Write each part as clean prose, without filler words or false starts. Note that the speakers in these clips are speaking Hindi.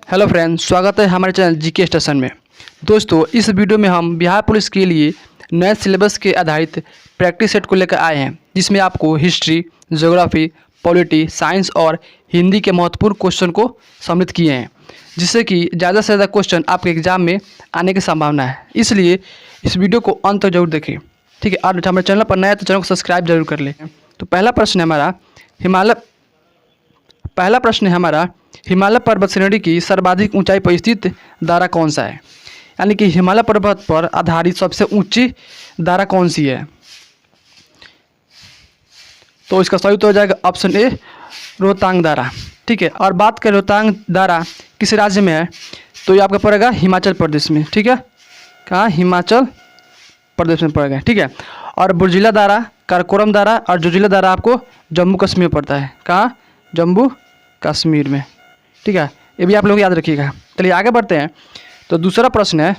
हेलो फ्रेंड्स, स्वागत है हमारे चैनल जीके स्टेशन में। दोस्तों, इस वीडियो में हम बिहार पुलिस के लिए नए सिलेबस के आधारित प्रैक्टिस सेट को लेकर आए हैं, जिसमें आपको हिस्ट्री, ज्योग्राफी, पॉलिटी, साइंस और हिंदी के महत्वपूर्ण क्वेश्चन को सम्मिलित किए हैं, जिससे कि ज़्यादा से ज़्यादा क्वेश्चन आपके एग्जाम में आने की संभावना है। इसलिए इस वीडियो को अंत तक जरूर देखें, ठीक है। और हमारे चैनल पर नया है तो चैनल को सब्सक्राइब जरूर कर लें। तो पहला प्रश्न है हमारा हिमालय पर्वत श्रेणी की सर्वाधिक ऊंचाई पर स्थित दारा कौन सा है। यानी कि हिमालय पर्वत पर आधारित सबसे ऊंची दारा कौन सी है। तो इसका सही उत्तर हो जाएगा ऑप्शन ए, रोहतांग दारा, ठीक है। और बात करें रोहतांग दारा किस राज्य में है, तो ये आपका पड़ेगा हिमाचल प्रदेश में, ठीक है। कहाँ? हिमाचल प्रदेश में पड़ेगा, ठीक है। और बुर्जिला दारा, काराकोरम दारा और जोजिला दारा आपको जम्मू कश्मीर में पड़ता है। कहाँ? जम्मू कश्मीर में, ठीक है। ये भी आप लोग याद रखिएगा। चलिए आगे बढ़ते हैं। तो दूसरा प्रश्न है,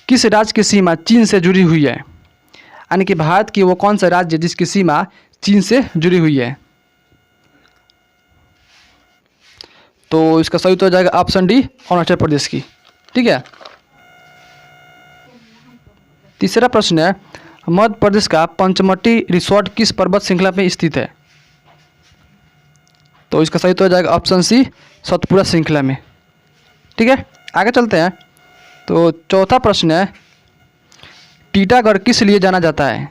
किस राज्य की सीमा चीन से जुड़ी हुई है। यानी कि भारत की वो कौन सा राज्य है जिसकी सीमा चीन से जुड़ी हुई है। तो इसका सही उत्तर हो जाएगा ऑप्शन डी, अरुणाचल प्रदेश की, ठीक है। तीसरा प्रश्न है, मध्य प्रदेश का पंचमटी रिसोर्ट किस पर्वत श्रृंखला में स्थित है। तो इसका सही उत्तर हो जाएगा ऑप्शन सी, सतपुड़ा श्रृंखला में, ठीक है। आगे चलते हैं। तो चौथा प्रश्न है, टीटागढ़ किस लिए जाना जाता है।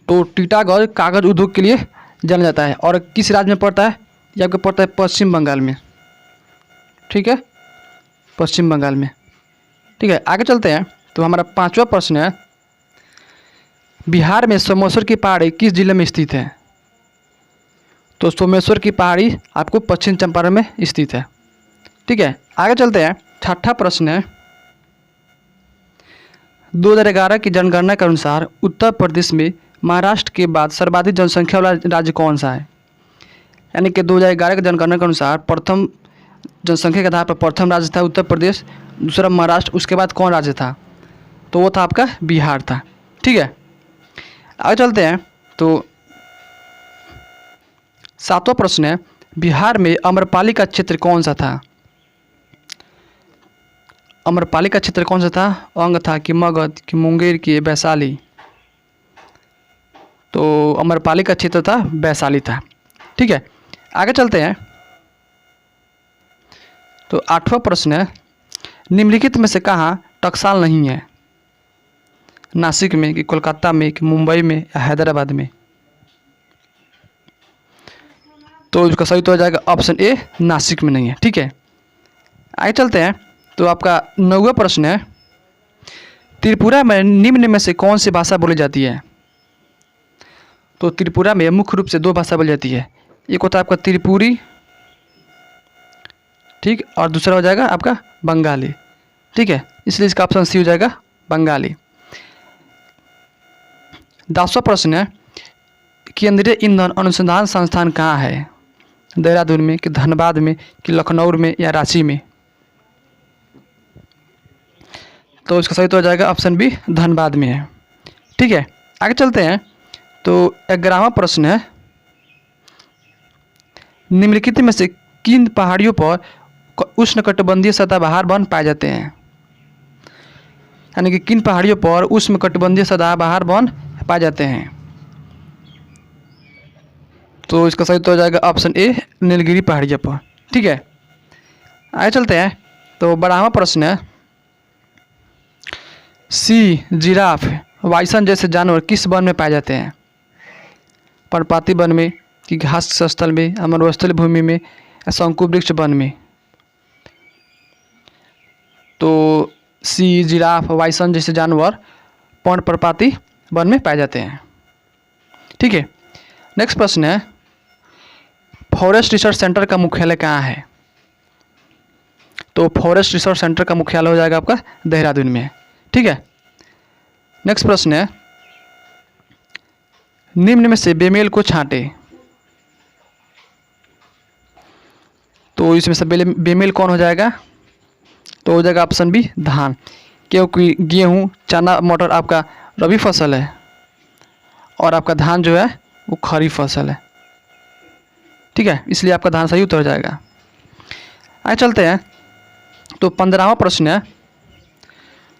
तो टीटागढ़ कागज उद्योग के लिए जाना जाता है और किस राज्य में पड़ता है, ये आपको पड़ता है पश्चिम बंगाल में, ठीक है, पश्चिम बंगाल में, ठीक है। आगे चलते हैं। तो हमारा पांचवा प्रश्न है, बिहार में सोमेश्वर की पहाड़ी किस जिले में स्थित है। तो सोमेश्वर की पहाड़ी आपको पश्चिम चंपारण में स्थित है, ठीक है। आगे चलते हैं। छठा प्रश्न है, 2011 की जनगणना के अनुसार उत्तर प्रदेश में महाराष्ट्र के बाद सर्वाधिक जनसंख्या वाला राज्य कौन सा है। यानी कि 2011 की जनगणना के अनुसार प्रथम जनसंख्या के आधार पर प्रथम राज्य था उत्तर प्रदेश, दूसरा महाराष्ट्र, उसके बाद कौन राज्य था, तो वो था आपका बिहार था, ठीक है। आगे चलते हैं। तो सातवां प्रश्न है, बिहार में अम्रपाली का क्षेत्र कौन सा था। अम्रपाली का क्षेत्र कौन सा था, अंग था कि मगध कि मुंगेर कि वैशाली। तो अम्रपाली का क्षेत्र था वैशाली था, ठीक है। आगे चलते हैं। तो आठवां प्रश्न है, निम्नलिखित में से कहाँ टकसाल नहीं है। नासिक में कि कोलकाता में कि मुंबई में या हैदराबाद में। तो इसका सही तो हो जाएगा ऑप्शन ए, नासिक में नहीं है, ठीक है। आगे चलते हैं। तो आपका नौवां प्रश्न है, त्रिपुरा में निम्न में से कौन सी भाषा बोली जाती है। तो त्रिपुरा में मुख्य रूप से दो भाषा बोली जाती है, एक होता है आपका त्रिपुरी, ठीक, और दूसरा हो जाएगा आपका बंगाली, ठीक है। इसलिए इसका ऑप्शन सी हो जाएगा बंगाली। 10वां प्रश्न है, केंद्रीय ईंधन अनुसंधान संस्थान कहाँ है। देहरादून में कि धनबाद में कि लखनऊ में या रांची में। तो इसका सही तो हो जाएगा ऑप्शन बी, धनबाद में है, ठीक है। आगे चलते हैं। तो 11वां प्रश्न है, निम्नलिखित में से किन पहाड़ियों पर उष्णकटिबंधीय सदाबहार वन पाए जाते हैं। यानी कि किन पहाड़ियों पर उष्णकटिबंधीय सदाबहार वन पाए जाते हैं। तो इसका सही तो हो जाएगा ऑप्शन ए, नीलगिरी पहाड़ियों पर, ठीक है। आगे चलते हैं। तो 12वां प्रश्न है, सी जिराफ, बाइसन जैसे जानवर किस वन में पाए जाते हैं। पर्णपाती वन में कि घास स्थल में, मरुस्थल भूमि में या शंकु वृक्ष वन में। तो सी जिराफ, बाइसन जैसे जानवर पर्णपाती वन में पाए जाते हैं, ठीक है। नेक्स्ट प्रश्न है, फॉरेस्ट रिसर्च सेंटर का मुख्यालय कहाँ है। तो फॉरेस्ट रिसर्च सेंटर का मुख्यालय हो जाएगा आपका देहरादून में, ठीक है। नेक्स्ट प्रश्न है, निम्न में से बेमेल को छांटे। तो इसमें से बेमेल कौन हो जाएगा, तो हो जाएगा ऑप्शन बी, धान, क्योंकि गेहूँ, चना, मटर आपका रबी फसल है और आपका धान जो है वो खरीफ फसल है, ठीक है। इसलिए आपका धान सही उत्तर हो जाएगा। आगे चलते हैं। तो 15वां प्रश्न है,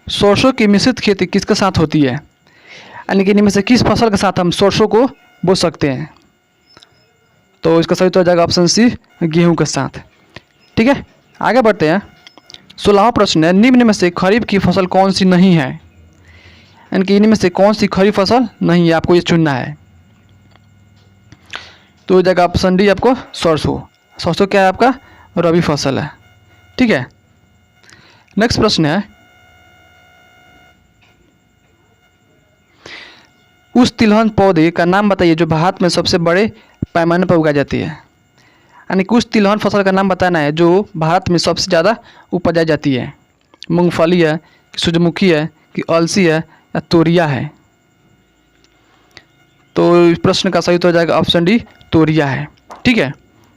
सरसों की मिश्रित खेती किसके साथ होती है? यानी कि इनमें से किस फसल के साथ हम सरसों को बो सकते हैं? तो इसका सही उत्तर हो जाएगा ऑप्शन सी, गेहूं के साथ। ठीक है, आगे बढ़ते हैं। 16वां प्रश्न है, निम्न में से खरीफ की फसल कौन सी नहीं है? यानी कि इनमें से कौन सी खरीफ फसल नहीं है, आपको ये चुनना है। तो हो जाएगा ऑप्शन डी आपको सरसों। सरसों क्या है आपका? रबी फसल है। ठीक है, नेक्स्ट प्रश्न है, उस तिलहन पौधे का नाम बताइए जो भारत में सबसे बड़े पैमाने पर उगाई जाती है। यानी कि उस तिलहन फसल का नाम बताना है जो भारत में सबसे ज़्यादा उपजाई जाती है। मूंगफली है कि सूरजमुखी है कि अलसी है या तोरिया है? तो इस प्रश्न का सही उत्तर हो जाएगा ऑप्शन डी, तोरिया है। ठीक है,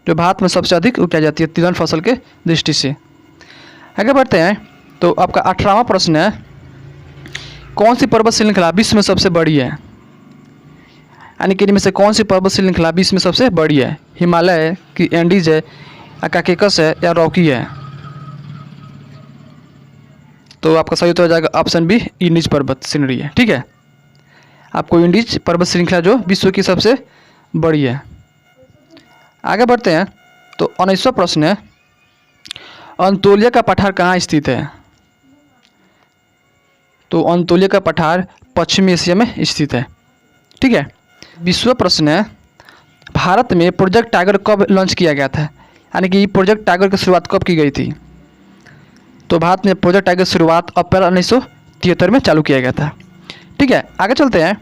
जो भारत में सबसे अधिक उगाई जाती है तिलहन फसल के दृष्टि से। आगे बढ़ते हैं। तो आपका 18वां प्रश्न है, कौन सी पर्वत श्रृंखला विश्व में सबसे बड़ी है? यानी कि इनमें से कौन सी पर्वत श्रृंखला विश्व में सबसे बड़ी है? हिमालय है कि एंडीज है या काकेकस है या रॉकी है? तो आपका सही उत्तर हो जाएगा ऑप्शन बी, इंडीज पर्वत श्रृंखला है। ठीक है, आपको इंडीज पर्वत श्रृंखला जो विश्व की सबसे बड़ी है। आगे बढ़ते हैं। तो 19वां प्रश्न है, अंतोलिया का पठार कहाँ स्थित है? तो अंतोलिया का पठार पश्चिमी एशिया में स्थित है। ठीक है, 20वां प्रश्न है, भारत में प्रोजेक्ट टाइगर कब लॉन्च किया गया था? यानी कि प्रोजेक्ट टाइगर की शुरुआत कब की गई थी? तो भारत में प्रोजेक्ट टाइगर की शुरुआत अप्रैल 1973 में चालू किया गया था। ठीक है, आगे चलते हैं।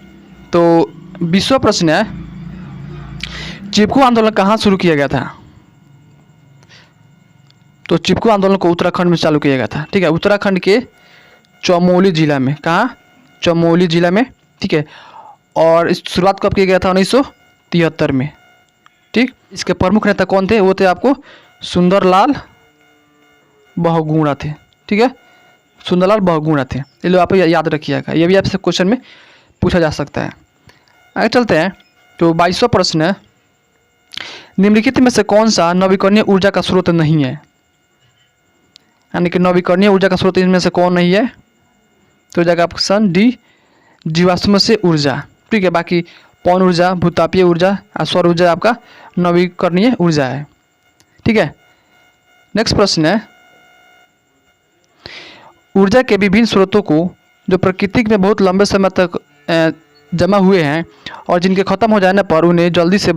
तो 20वां प्रश्न है, चिपको आंदोलन कहाँ शुरू किया गया था? तो चिपको आंदोलन को उत्तराखंड में चालू किया गया था। ठीक है, उत्तराखंड के चमोली जिला में। कहाँ? चमोली जिला में। ठीक है, और इस शुरुआत कब किया गया था? 1973 में। ठीक, इसके प्रमुख नेता कौन थे? वो थे आपको सुंदरलाल बहुगुणा थे। ठीक है, सुंदरलाल बहुगुणा थे। ये लो आप याद रखिएगा, ये भी आपसे क्वेश्चन में पूछा जा सकता है। आगे चलते हैं। तो 22वां प्रश्न है, निम्नलिखित में से कौन सा नवीकरणीय ऊर्जा का स्रोत नहीं है? यानी कि नवीकरणीय ऊर्जा का स्रोत इनमें से कौन नहीं है? तो हो जाएगा ऑप्शन डी, जीवाश्म से ऊर्जा। ठीक है, बाकी पवन ऊर्जा, भूतापीय ऊर्जा और सौर ऊर्जा आपका नवीकरणीय ऊर्जा है। ठीक है, नेक्स्ट प्रश्न है, ऊर्जा के विभिन्न स्रोतों को जो प्रकृति में बहुत लंबे समय तक जमा हुए हैं और जिनके ख़त्म हो जाने पर उन्हें जल्दी से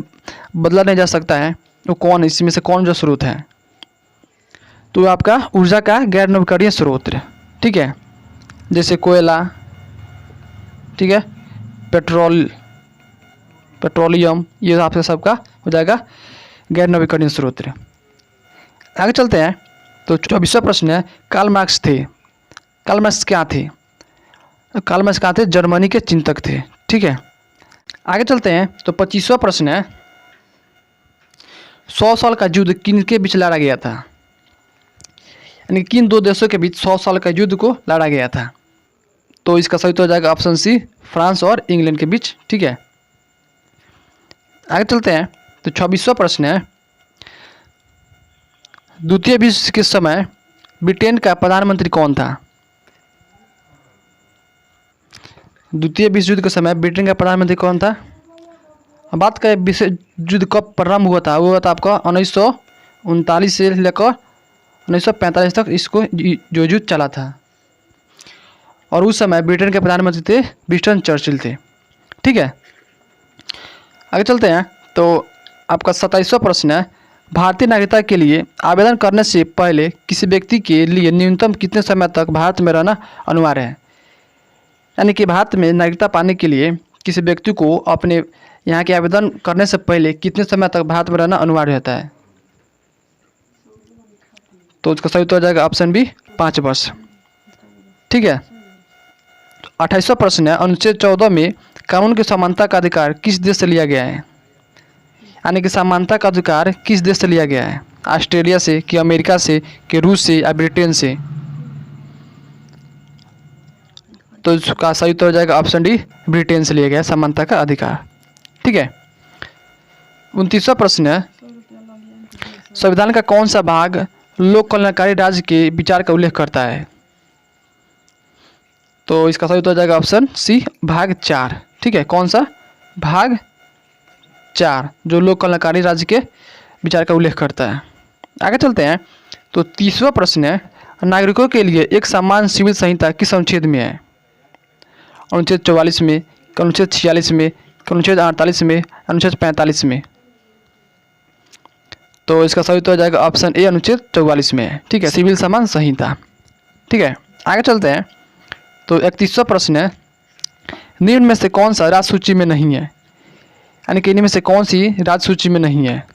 बदला नहीं जा सकता है, वो कौन? इसमें से कौन जो स्रोत है? तो आपका ऊर्जा का गैर नवीकरणीय स्रोत। ठीक है, जैसे कोयला, ठीक है, पेट्रोलियम, ये आपसे सबका हो जाएगा गैर नवीकरणीय स्रोत। आगे चलते हैं। तो 24वां प्रश्न है, कार्ल मार्क्स थे। कार्ल मार्क्स क्या थे? कार्ल मार्क्स क्या थे? जर्मनी के चिंतक थे। ठीक है, आगे चलते हैं। तो 25वां प्रश्न है, 100 साल का युद्ध किन के बीच लड़ा गया था? यानी किन दो देशों के बीच 100 साल का युद्ध को लड़ा गया था? तो इसका सही तो हो जाएगा ऑप्शन सी, फ्रांस और इंग्लैंड के बीच। ठीक है, आगे चलते हैं। तो 26वां प्रश्न है, द्वितीय विश्व के समय ब्रिटेन का प्रधानमंत्री कौन था? द्वितीय विश्व युद्ध के समय ब्रिटेन का प्रधानमंत्री कौन था? बात करें विश्व युद्ध कब प्रारंभ हुआ था? वो हुआ था आपका 1939 से लेकर 1945 तक इसको जो युद्ध चला था, और उस समय ब्रिटेन के प्रधानमंत्री थे विंस्टन चर्चिल थे। ठीक है, आगे चलते हैं। तो आपका 27वां प्रश्न है, भारतीय नागरिकता के लिए आवेदन करने से पहले किसी व्यक्ति के लिए न्यूनतम कितने समय तक भारत में रहना अनिवार्य है? यानी कि भारत में नागरिकता पाने के लिए किसी व्यक्ति को अपने यहाँ के आवेदन करने से पहले कितने समय तक भारत में रहना अनिवार्य होता है? तो उसका सही उत्तर हो जाएगा ऑप्शन बी, 5 वर्ष। ठीक है, 28वां प्रश्न है, अनुच्छेद 14 में कानून की समानता का अधिकार किस देश से लिया गया है? यानी कि समानता का अधिकार किस देश से लिया गया है? ऑस्ट्रेलिया से कि अमेरिका से कि रूस से या ब्रिटेन से? तो इसका सही उत्तर हो जाएगा ऑप्शन डी, ब्रिटेन से लिया गया समानता का अधिकार। ठीक है, 29वां प्रश्न है, संविधान का कौन सा भाग लोक कल्याणकारी राज्य के विचार का उल्लेख करता है? तो इसका सही उत्तर हो जाएगा ऑप्शन सी, भाग 4। ठीक है, कौन सा? भाग 4, जो लोक कल्याणकारी राज्य के विचार का उल्लेख करता है। आगे चलते हैं। तो 30वां प्रश्न है, नागरिकों के लिए एक समान सिविल संहिता किस अनुच्छेद में है? अनुच्छेद 44 में, अनुच्छेद 46 में, अनुच्छेद 48 में, अनुच्छेद 45 में। तो इसका सही उत्तर हो जाएगा ऑप्शन ए, अनुच्छेद 44 में है। ठीक है, सिविल समान संहिता। ठीक है, आगे चलते हैं। तो 31वां प्रश्न है, निम्न में से कौन सा राज्य सूची में नहीं है? यानी कि इनमें से कौन सी राज्य सूची में नहीं है?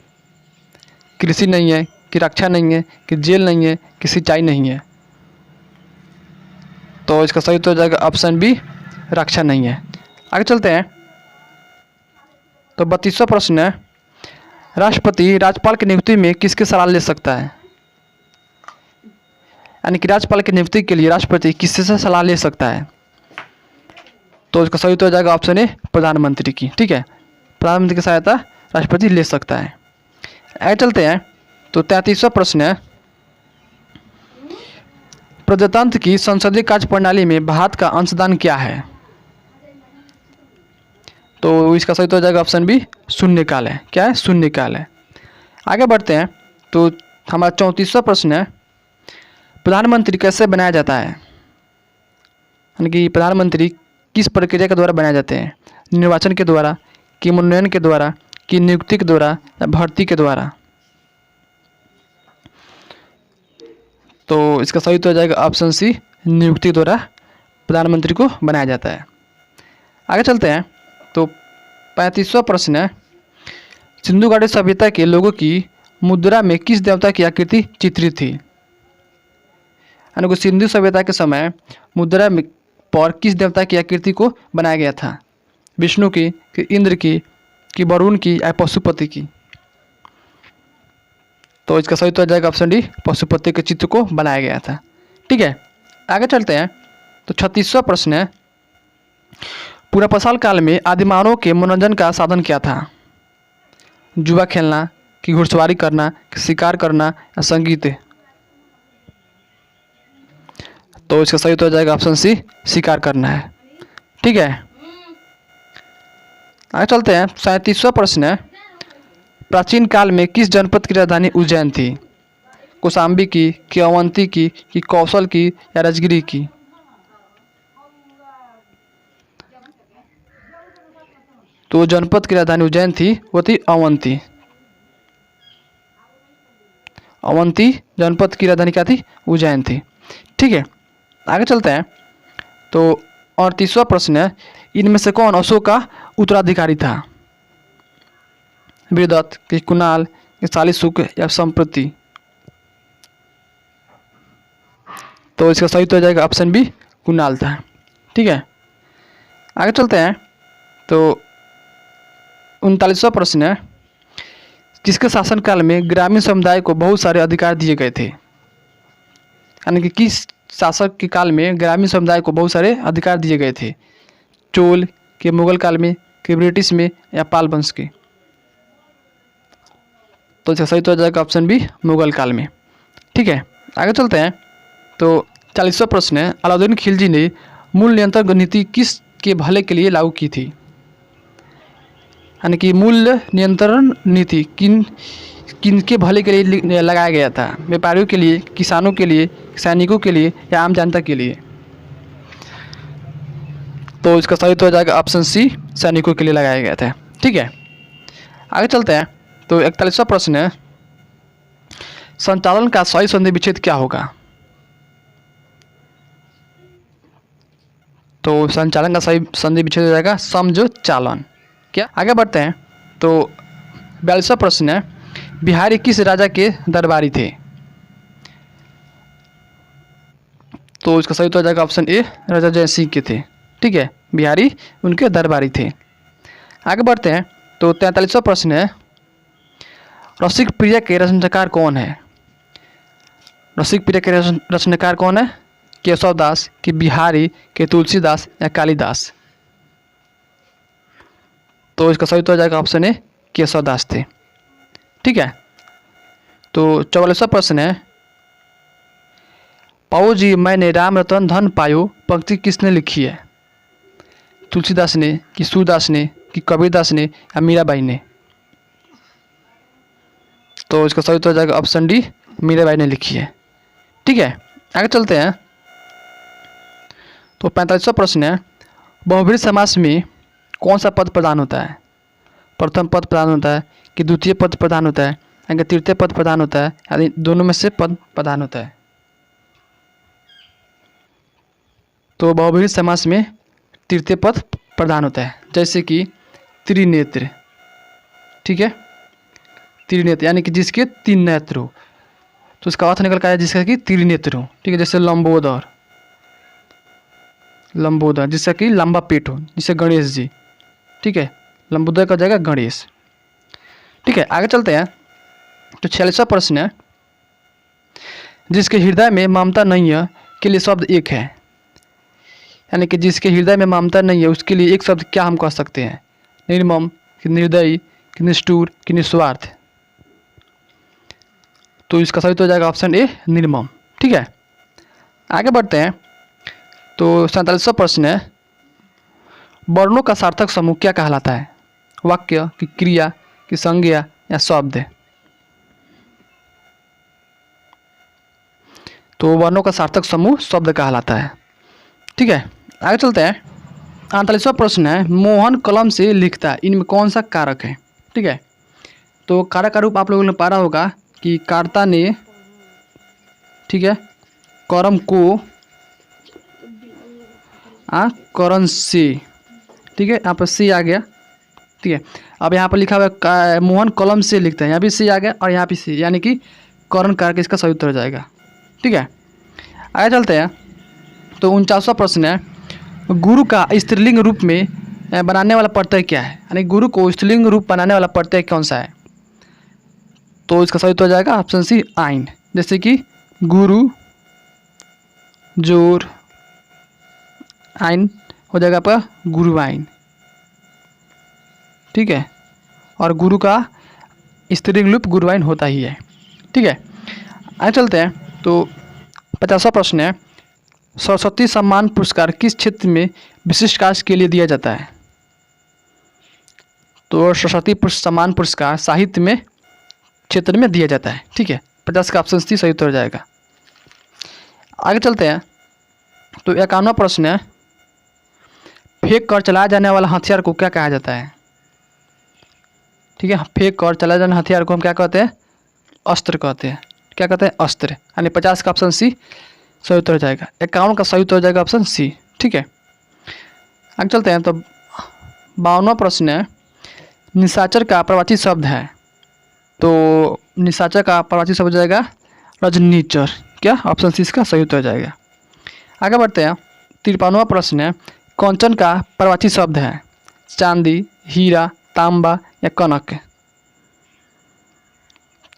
कृषि नहीं है, कि रक्षा नहीं है, कि जेल नहीं है, कि सिंचाई नहीं है। तो इसका सही उत्तर हो जाएगा ऑप्शन बी, रक्षा नहीं है। आगे चलते हैं। तो 32वां प्रश्न है, राष्ट्रपति राज्यपाल की नियुक्ति में किसकी सलाह ले सकता है? यानी कि राज्यपाल की नियुक्ति के लिए राष्ट्रपति किससे सलाह ले सकता है? तो इसका सही उत्तर हो जाएगा ऑप्शन ए, प्रधानमंत्री की। ठीक है, प्रधानमंत्री की सहायता राष्ट्रपति ले सकता है। आगे चलते हैं। तो 33वां प्रश्न है, प्रजातंत्र की संसदीय कार्य प्रणाली में भारत का अंशदान क्या है? तो इसका सही उत्तर हो जाएगा ऑप्शन बी, शून्यकाल है। क्या है? शून्यकाल है। आगे बढ़ते हैं। तो हमारा 34वां प्रश्न है, प्रधानमंत्री कैसे बनाया जाता है? यानी कि प्रधानमंत्री किस प्रक्रिया के द्वारा बनाए जाते हैं? निर्वाचन के द्वारा, कि मनोनयन के द्वारा, कि नियुक्ति के द्वारा, या भर्ती के द्वारा? तो इसका सही उत्तर हो जाएगा ऑप्शन सी, नियुक्ति के द्वारा प्रधानमंत्री को बनाया जाता है। आगे चलते हैं। तो 35वां प्रश्न है, सिंधु घाटी सभ्यता के लोगों की मुद्रा में किस देवता की आकृति चित्रित थी? यानी कि सिंधु सभ्यता के समय मुद्रा में पर किस देवता की आकृति को बनाया गया था? विष्णु की, कि इंद्र की, कि वरुण की, या पशुपति की? तो इसका सही उत्तर हो जाएगा ऑप्शन डी, पशुपति के चित्र को बनाया गया था। ठीक है, आगे चलते हैं। तो 36वां प्रश्न है, पुनर्पाषाण काल में आदिमानव के मनोरंजन का साधन क्या था? जुआ खेलना, कि घुड़सवारी करना, कि शिकार करना, या संगीत? तो इसका सही उत्तर हो जाएगा ऑप्शन सी, शिकार करना है। ठीक है, आगे चलते हैं। 37वां प्रश्न है, प्राचीन काल में किस जनपद की राजधानी उज्जैन थी? कौशाम्बी की, कि अवंती की, कि कौशल की, या राजगिरी की? तो जनपद की राजधानी उज्जैन थी, वो थी अवंती। अवंती जनपद की राजधानी क्या थी? उज्जैन थी। ठीक है, आगे चलते हैं। तो 38वां प्रश्न है, इनमें से कौन अशोक का उत्तराधिकारी था? वीरदत्त, कि कुणाल, कि शालीशुक, या संप्रति? तो इसका सही उत्तर हो जाएगा ऑप्शन बी, कुणाल था। ठीक है, आगे चलते हैं। तो 39वां प्रश्न है, किसके शासनकाल में ग्रामीण समुदाय को बहुत सारे अधिकार दिए गए थे? यानी कि किस शासक के काल में ग्रामीण समुदाय को बहुत सारे अधिकार दिए गए थे? चोल, के मुगल काल में, कि ब्रिटिश में, या पाल वंश के? तो इसका सही उत्तर हो जाएगा ऑप्शन बी, मुगल काल में। ठीक है, आगे चलते हैं। तो 40वां प्रश्न है, अलाउद्दीन खिलजी ने मूल नियंत्रण नीति किस के भले के लिए लागू की थी? यानी कि मूल्य नियंत्रण नीति किन के भले के लिए लगाया गया था? व्यापारियों के लिए, किसानों के लिए, सैनिकों के लिए, या आम जनता के लिए? तो इसका सही उत्तर हो जाएगा ऑप्शन सी, सैनिकों के लिए लगाया गया था। ठीक है, आगे चलते हैं। तो 41वां प्रश्न है, संचालन का सही संधि विच्छेद क्या होगा? तो संचालन का सही संधि विच्छेद हो जाएगा समझोचालन। क्या? आगे बढ़ते हैं। तो 42वां प्रश्न है, बिहारी किस राजा के दरबारी थे? तो इसका सही उत्तर हो जाएगा ऑप्शन ए, राजा जय सिंह के थे। ठीक है, बिहारी उनके दरबारी थे। आगे बढ़ते हैं। तो 43वां प्रश्न है, रसिक प्रिया के रचनाकार कौन है? रसिक प्रिया के रचनाकार कौन है? केशव दास, कि बिहारी, कि तुलसीदास, या कालिदास? तो इसका सही उत्तर हो जाएगा ऑप्शन ए, केशव दास थे। ठीक है, तो 44वां प्रश्न है, पाओ जी मैंने राम रतन धन पायो पंक्ति किसने लिखी है? तुलसीदास ने, कि सूरदास ने, कि कबीरदास ने या मीराबाई ने? तो इसका सही उत्तर हो जाएगा ऑप्शन डी, मीराबाई ने लिखी है। ठीक है, आगे चलते हैं। तो 45वां प्रश्न है, बहुब्रीहि समास में कौन सा पद प्रधान होता है? प्रथम पद प्रधान होता है, कि द्वितीय पद प्रधान होता है, या तृतीय पद प्रधान होता है, यानी दोनों में से पद प्रधान होता है? तो बहुब्रीहि समास में तृतीय पद प्रधान होता है, जैसे कि त्रिनेत्र। ठीक है, त्रिनेत्र यानी कि जिसके 3 नेत्र हो, तो उसका अर्थ निकल कर आया जिसका कि त्रिनेत्र हो। ठीक है, जैसे लंबोदर, लंबोदर जिसका कि लंबा पेट हो, जिसे गणेश जी। ठीक है, लंबोदर का जाएगा गणेश। ठीक है, आगे चलते हैं। तो 46वां प्रश्न है, जिसके हृदय में ममता नहीं है के लिए शब्द एक है, यानी कि जिसके हृदय में ममता नहीं है उसके लिए एक शब्द क्या हम कह सकते हैं? निर्मम, कि निर्दयी, कि निष्ठुर, कि निस्वार्थ? तो इसका सही तो हो जाएगा ऑप्शन ए, निर्मम। ठीक है, आगे बढ़ते हैं। तो 47वां प्रश्न है, वर्णों का सार्थक समूह क्या कहलाता है? वाक्य, कि क्रिया, कि संज्ञा या शब्द? तो वर्णों का सार्थक समूह शब्द कहलाता है। ठीक है, आगे चलते हैं। 48वां प्रश्न है, मोहन कलम से लिखता है, इनमें कौन सा कारक है? ठीक है, तो कारक का रूप आप लोगों ने पढ़ा होगा कि कर्ता ने, ठीक है, कर्म को करण से, ठीक है, यहाँ पर सी आ गया। ठीक है, अब यहाँ पर लिखा हुआ है मोहन कलम से लिखता है, यहाँ भी सी आ गया और यहाँ भी सी, यानी कि करण कारक इसका सही उत्तर हो जाएगा। ठीक है, आगे चलते हैं। तो 49वां प्रश्न है, गुरु का स्त्रीलिंग रूप में बनाने वाला प्रत्यय क्या है? यानी गुरु को स्त्रीलिंग रूप बनाने वाला प्रत्यय कौन सा है? तो इसका सही उत्तर हो जाएगा ऑप्शन सी, आइन। जैसे कि गुरु, जोर, आइन हो जाएगा आपका गुरुआइन। ठीक है, और गुरु का स्त्रीलिंग रूप गुरुआइन होता ही है। ठीक है, आगे चलते हैं। तो 50वां प्रश्न है, सरस्वती सम्मान पुरस्कार किस क्षेत्र में विशिष्ट कार्य के लिए दिया जाता है? तो सरस्वती सम्मान पुरस्कार साहित्य में क्षेत्र में दिया जाता है। ठीक है, 50 का ऑप्शन सी सही उत्तर हो जाएगा। आगे चलते हैं। तो 51वां प्रश्न है, फेंक कर चलाया जाने वाला हथियार को क्या कहा जाता है? ठीक है, फेंक कर चलाया जाने हथियार को हम क्या कहते हैं? अस्त्र कहते हैं। क्या कहते हैं? अस्त्र। यानी 50 का ऑप्शन सी सही उत्तर हो जाएगा। 51 का सही उत्तर हो जाएगा ऑप्शन सी। ठीक है, आगे चलते हैं। तो 52वां प्रश्न है, निशाचर का प्रवाची शब्द है, तो निशाचर का प्रवाची शब्द हो जाएगा रजनीचर। क्या ऑप्शन सी इसका सही उत्तर हो जाएगा। आगे बढ़ते हैं। 53वां प्रश्न है, कंचन का प्रवाची शब्द है, चांदी, हीरा, तांबा या कनक?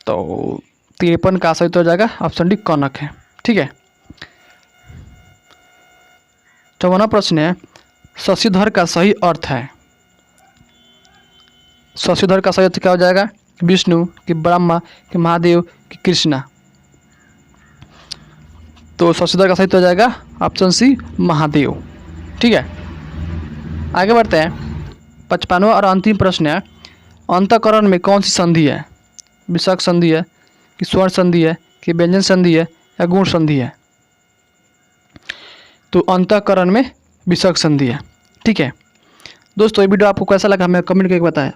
तो 53 का सही उत्तर हो जाएगा ऑप्शन डी, कनक है। ठीक है, 54वां प्रश्न है, शशिधर का सही अर्थ है। शशिधर का सही अर्थ क्या हो जाएगा? विष्णु, कि ब्रह्मा, कि महादेव, कि कृष्णा? तो शशिधर का सही उत्तर हो जाएगा ऑप्शन सी, महादेव। ठीक है, आगे बढ़ते हैं। 55वां और अंतिम प्रश्न है, अंतःकरण में कौन सी संधि है? विसर्ग संधि है, कि स्वर्ण संधि है, कि व्यंजन संधि है या गुण संधि है? तो अंतःकरण में विसर्ग संधि है। ठीक है दोस्तों, ये वीडियो आपको कैसा लगा हमें कमेंट करके बताएं।